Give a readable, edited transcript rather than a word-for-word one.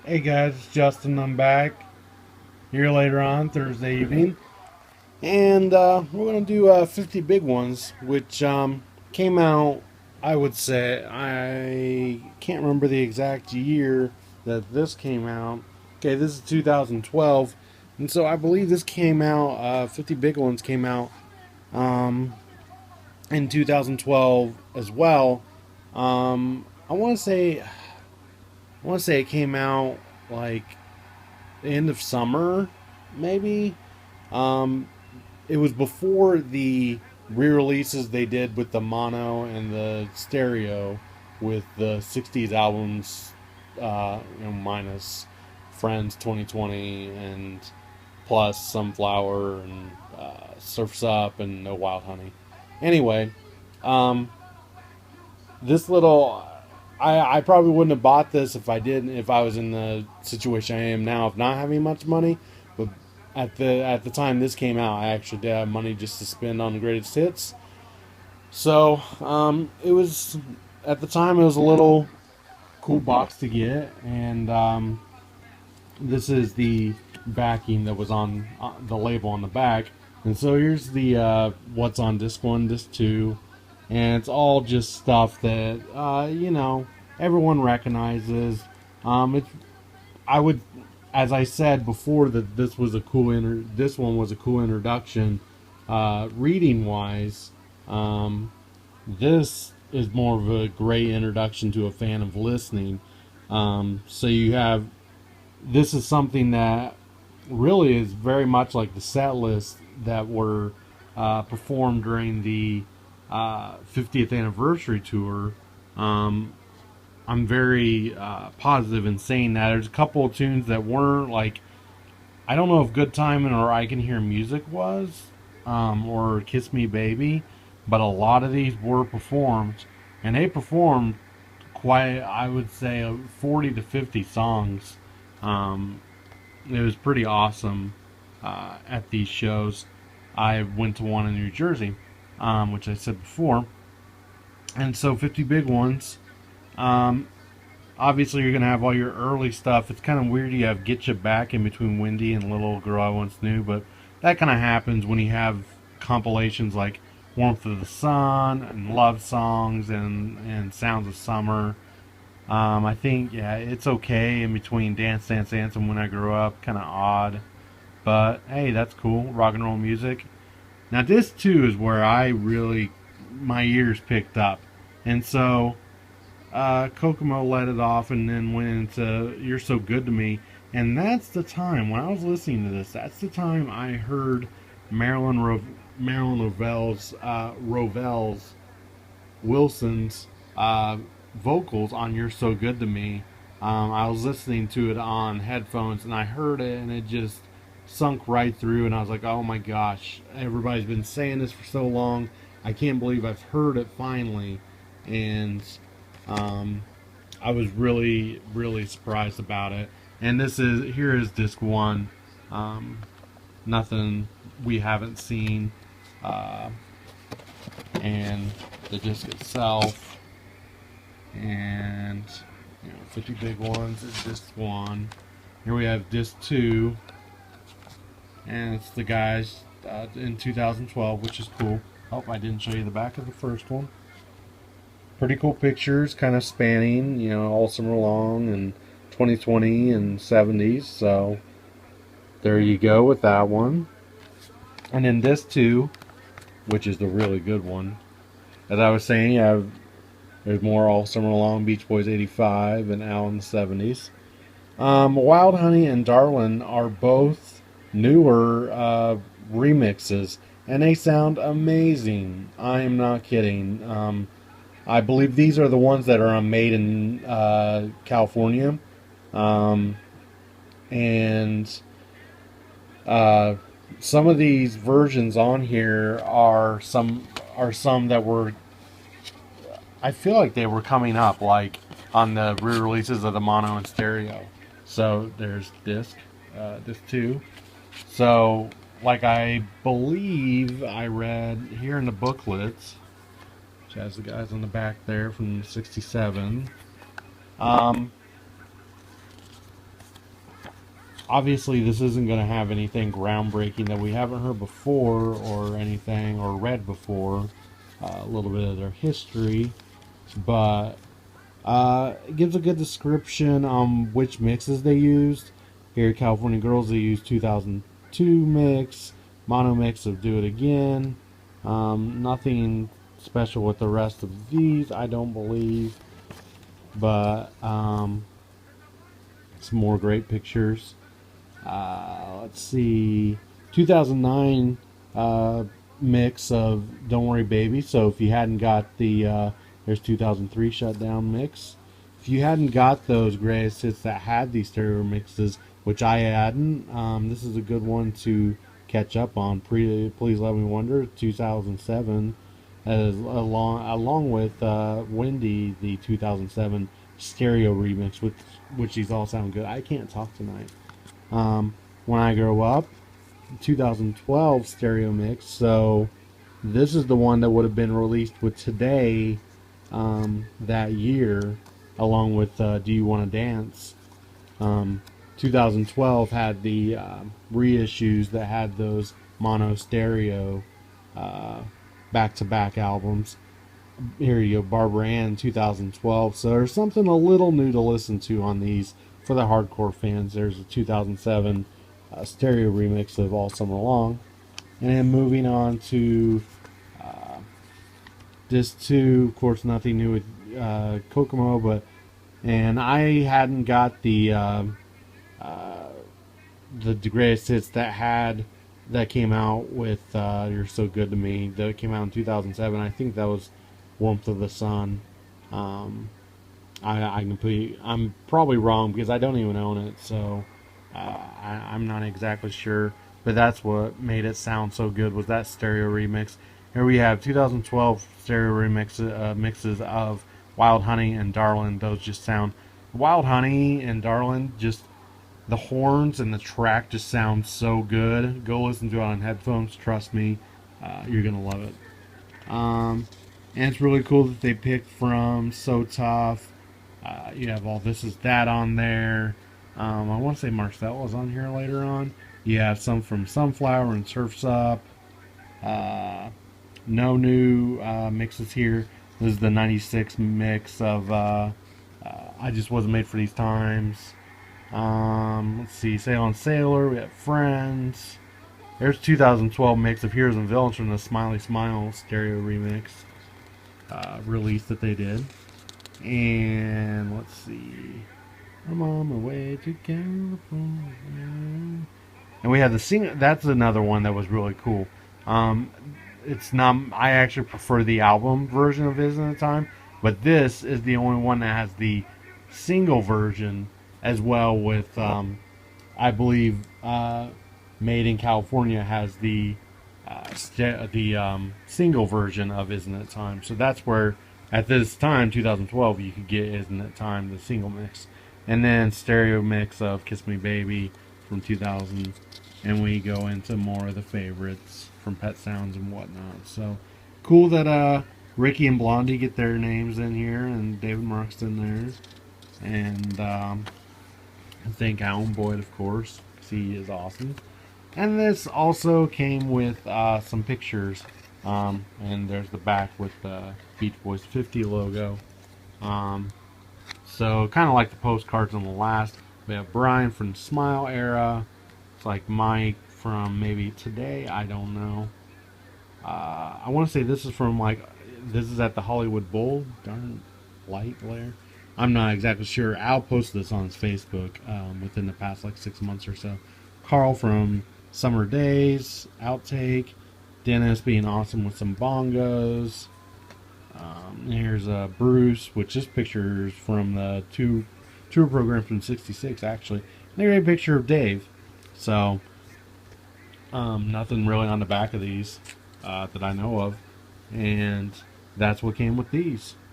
Hey guys, it's Justin. I'm back here later on Thursday evening, and we're gonna do 50 big ones, which came out. I would say I can't remember the exact year that this came out. Okay, this is 2012, and so I believe this came out. 50 big ones came out um, in 2012 as well. I want to say it came out like the end of summer, maybe. Um, it was before the re-releases they did with the mono and the stereo, with the '60s albums, minus Friends 2020 and plus Sunflower and Surfs Up and No Wild Honey. Anyway, um, this little I probably wouldn't have bought this if I was in the situation I am now of not having much money. But at the time this came out, I actually did have money just to spend on the greatest hits. So it was at the time it was a little cool box to get, and this is the backing that was on the label on the back. And so here's the what's on disc one, disc two, and it's all just stuff that everyone recognizes. It's I would, as I said before, that this one was a cool introduction. Reading wise, this is more of a great introduction to a fan of listening. So you have this is something that really is very much like the set list that were performed during the 50th anniversary tour. Um, I'm very positive in saying that. There's a couple of tunes that weren't like, I don't know if Good Timing or I Can Hear Music was, or Kiss Me Baby, but a lot of these were performed, and they performed quite, I would say, 40 to 50 songs. Um, it was pretty awesome at these shows. I went to one in New Jersey, which I said before, and so 50 big ones. Um, Obviously, you're gonna have all your early stuff. It's kind of weird you have "Get You Back" in between "Windy" and "Little Girl I Once Knew," but that kind of happens when you have compilations like "Warmth of the Sun" and "Love Songs" and "Sounds of Summer." I think, yeah, it's okay in between "Dance Dance Dance" and "When I Grew Up." Kind of odd, but hey, that's cool. Rock and roll music. Now, this too is where I really my ears picked up, and so Kokomo let it off and then went into "You're So Good to Me." And that's the time, when I was listening to this, that's the time I heard Marilyn Rovel's Wilson's vocals on "You're So Good to Me." I was listening to it on headphones and I heard it and it just sunk right through, and I was like, oh my gosh, everybody's been saying this for so long. I can't believe I've heard it finally. And um, I was really, really surprised about it. And here is disc one. Nothing we haven't seen, uh, and the disc itself, and 50 big ones is disc one. Here we have disc two, and it's the guys in 2012, which is cool. Oh, I didn't show you the back of the first one. Pretty cool pictures, kind of spanning, all summer long and 2020 and 70s. So there you go with that one. And then this too, which is the really good one. As I was saying, there's more all summer long, Beach Boys '85 and Al in the '70s. Wild Honey and Darlin are both newer remixes, and they sound amazing. I am not kidding. I believe these are the ones that are made in California, and some of these versions on here are some that were. I feel like they were coming up like on the re-releases of the mono and stereo. So there's disc two. So like I believe I read here in the booklets, which has the guys on the back there from '67. Obviously, this isn't going to have anything groundbreaking that we haven't heard before or anything or read before. A little bit of their history, but it gives a good description on which mixes they used. Here, California Girls, they used 2002 mix, mono mix of Do It Again. Nothing special with the rest of these, I don't believe, but some more great pictures. Let's see, 2009 mix of Don't Worry Baby. So if you hadn't got the there's 2003 Shutdown mix. If you hadn't got those greatest hits that had these stereo mixes, which I hadn't, this is a good one to catch up on. Please Let Me Wonder 2007, as along with Wendy, the 2007 stereo remix, which these all sound good. I can't talk tonight. When I Grow Up, 2012 stereo mix. So this is the one that would have been released with Today that year, along with Do You Want to Dance. 2012 had the reissues that had those mono stereo back-to-back albums. Here you go, Barbara Ann 2012. So there's something a little new to listen to on these for the hardcore fans. There's a 2007 stereo remix of All Summer Long. And then moving on to disc 2, of course, nothing new with Kokomo, and I hadn't got the greatest hits that came out with You're So Good to Me. That came out in 2007. I think that was Warmth of the Sun. I'm probably wrong because I don't even own it, so I'm not exactly sure. But that's what made it sound so good, was that stereo remix. Here we have 2012 stereo mixes of Wild Honey and Darlin'. Those just sound, Wild Honey and Darlin', just the horns and the track just sound so good. Go listen to it on headphones. Trust me, you're gonna love it. And it's really cool that they picked from So Tough. You have all This Is That on there. I want to say Marcel was on here later on. You have some from Sunflower and Surf's Up. No new mixes here. This is the 96 mix of I Just Wasn't Made for These Times. Let's see, Sail on Sailor. We have Friends. There's 2012 mix of Heroes and Villains from the Smiley Smile stereo remix release that they did. And let's see, I'm on my way to California. And we have the sing. That's another one that was really cool. It's not. I actually prefer the album version of Isn't It Time, but this is the only one that has the single version as well. With I believe Made in California has the single version of Isn't It Time. So that's where at this time, 2012, you could get Isn't It Time, the single mix, and then stereo mix of Kiss Me Baby from 2000. And we go into more of the favorites from Pet Sounds and whatnot. So cool that Ricky and Blondie get their names in here, and David Markston there, and I think Alan Boyd, of course, because he is awesome. And this also came with some pictures, and there's the back with the Beach Boys 50 logo. So kind of like the postcards on the last. We have Brian from the Smile era. It's like Mike from maybe Today, I don't know. I want to say this is at the Hollywood Bowl. Darn light glare. I'm not exactly sure. Al posted this on his Facebook within the past like 6 months or so. Carl from Summer Days, outtake. Dennis being awesome with some bongos. Here's Bruce, which this picture is from the tour program from '66 actually. And a great picture of Dave. So nothing really on the back of these that I know of, and that's what came with these.